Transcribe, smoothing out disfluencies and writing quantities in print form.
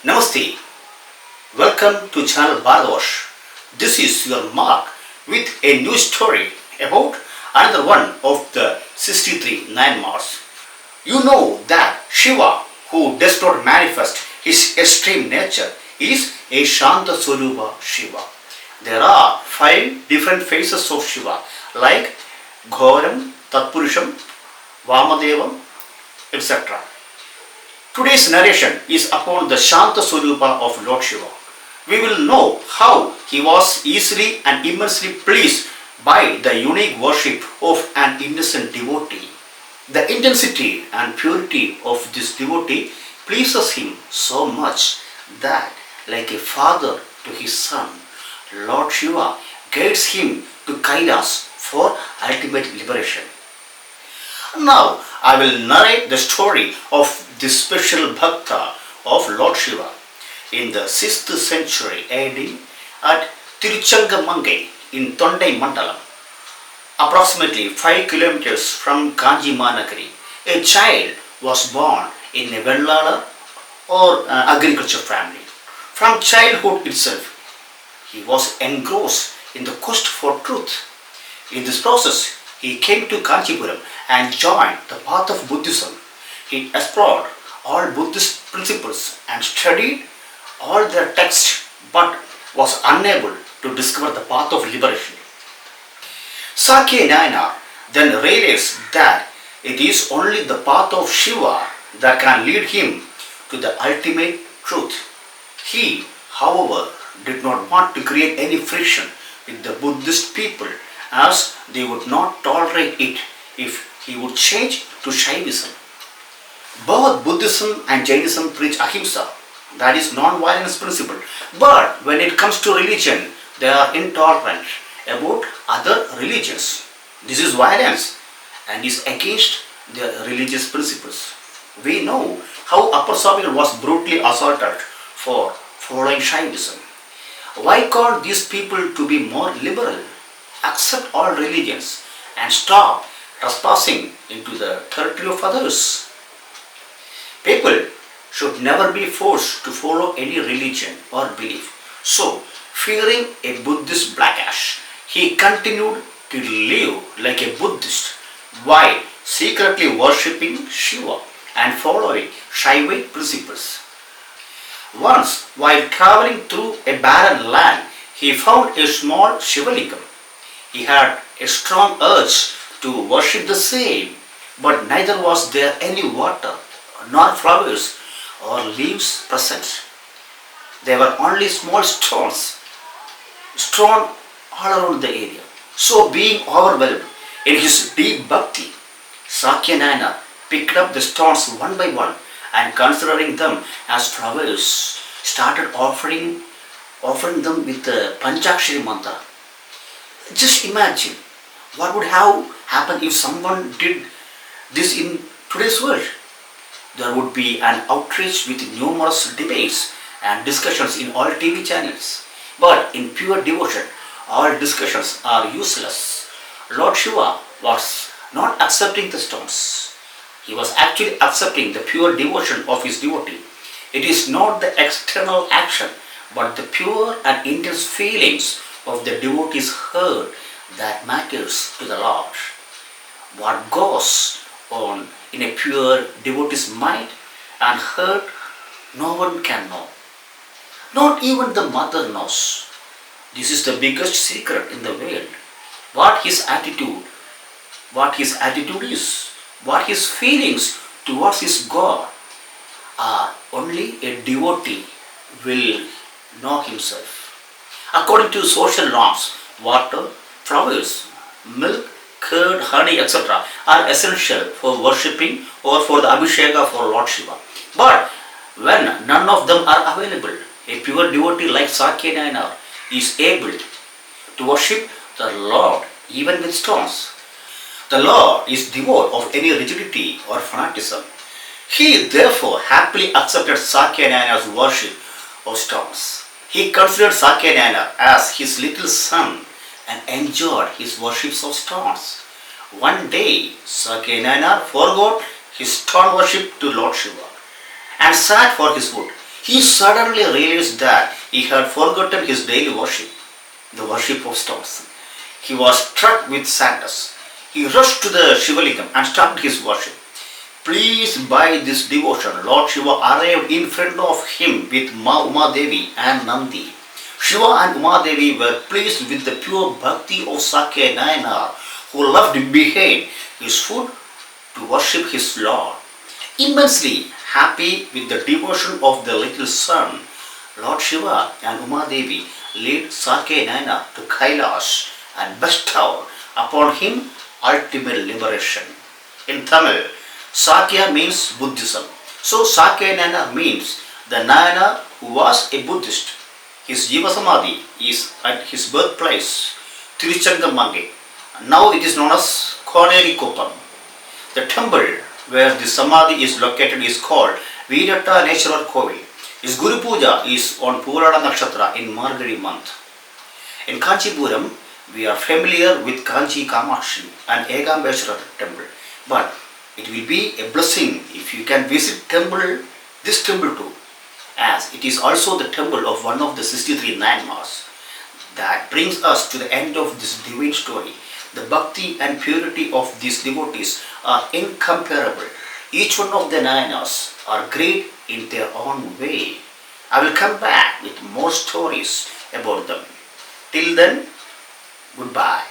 Namaste. Welcome to channel Bharadosh. This is your Mark with a new story about another one of the 63 Nayanars. You know that Shiva, who does not manifest his extreme nature, is a Shanta Swarupa Shiva. There are 5 different faces of Shiva like Ghoram, Tatpurusham, Vamadevam, etc. Today's narration is upon the Shanta Swarupa of Lord Shiva. We will know how he was easily and immensely pleased by the unique worship of an innocent devotee. The intensity and purity of this devotee pleases him so much that, like a father to his son, Lord Shiva guides him to Kailas for ultimate liberation. Now I will narrate the story of this special Bhakta of Lord Shiva in the 6th century AD at Tiruchangamangai in Tondai Mandalam, approximately 5 kilometers from Kanji Managari. A child was born in a Vellala or agriculture family. From childhood itself, he was engrossed in the quest for truth. In this process, he came to Kanchipuram and joined the path of Buddhism. He explored all Buddhist principles and studied all their texts, but was unable to discover the path of liberation. Saakiya Nayanar then realized that it is only the path of Shiva that can lead him to the ultimate truth. He, however, did not want to create any friction with the Buddhist people, as they would not tolerate it if he would change to Shaivism. Both Buddhism and Jainism preach ahimsa, that is non-violence principle, but when it comes to religion, they are intolerant about other religions. This is violence and is against their religious principles. We know how Upper Savigal was brutally assaulted for following Shaivism. Why can't these people to be more liberal, accept all religions and stop trespassing into the territory of others? People should never be forced to follow any religion or belief. So, fearing a Buddhist blackash, he continued to live like a Buddhist while secretly worshipping Shiva and following Shaivite principles. Once, while traveling through a barren land, he found a small Shivalingam. He had a strong urge to worship the same, but neither was there any water, nor flowers or leaves present. There were only small stones strewn all around the area. So, being overwhelmed in his deep bhakti, Saakiya Nayanar picked up the stones one by one and, considering them as flowers, started offering them with the Panchakshari mantra. Just imagine what would have happened if someone did this in today's world. There would be an outrage with numerous debates and discussions in all TV channels. But in pure devotion, all discussions are useless. Lord Shiva was not accepting the stones. He was actually accepting the pure devotion of his devotee. It is not the external action, but the pure and intense feelings of the devotee's heart that matters to the Lord. What goes on in a pure devotee's mind and heart, no one can know. Not even the mother knows. This is the biggest secret in the world. What his attitude is, what his feelings towards his God are, only a devotee will know himself. According to social norms, water, flowers, milk, curd, honey, etc. are essential for worshipping or for the Abhisheka for Lord Shiva. But when none of them are available, a pure devotee like Saakiya Nayanar is able to worship the Lord even with stones. The Lord is devoid of any rigidity or fanaticism. He therefore happily accepted Saakiya Nayanar's worship of stones. He considered Saakiya Nayanar as his little son and enjoyed his worships of stones. One day, Saakiya Nayanar forgot his stone worship to Lord Shiva and sat for his wood. He suddenly realized that he had forgotten his daily worship, the worship of stones. He was struck with sadness. He rushed to the Shivalingam and started his worship. Pleased by this devotion, Lord Shiva arrived in front of him with Ma Uma Devi and Nandi. Shiva and Uma Devi were pleased with the pure bhakti of Saakiya Nayanar, who loved behind his food to worship his Lord. Immensely happy with the devotion of the little son, Lord Shiva and Uma Devi led Saakiya Nayanar to Kailash and bestowed upon him ultimate liberation. In Tamil, Saakiya means Buddhism. So Saakiya Nayanar means the Nayanar who was a Buddhist. His Jiva Samadhi is at his birthplace, Tiruchangamange. Now it is known as Koneri Koppam. The temple where the Samadhi is located is called Veeratta Natural Kovil. His Guru Puja is on Purana Nakshatra in Margari month. In Kanchipuram, we are familiar with Kanchi Kamakshi and Egambeshwara temple. But it will be a blessing if you can visit this temple too, as it is also the temple of one of the 63 Nayanars. That brings us to the end of this divine story. The bhakti and purity of these devotees are incomparable. Each one of the Nayanars are great in their own way. I will come back with more stories about them. Till then, goodbye.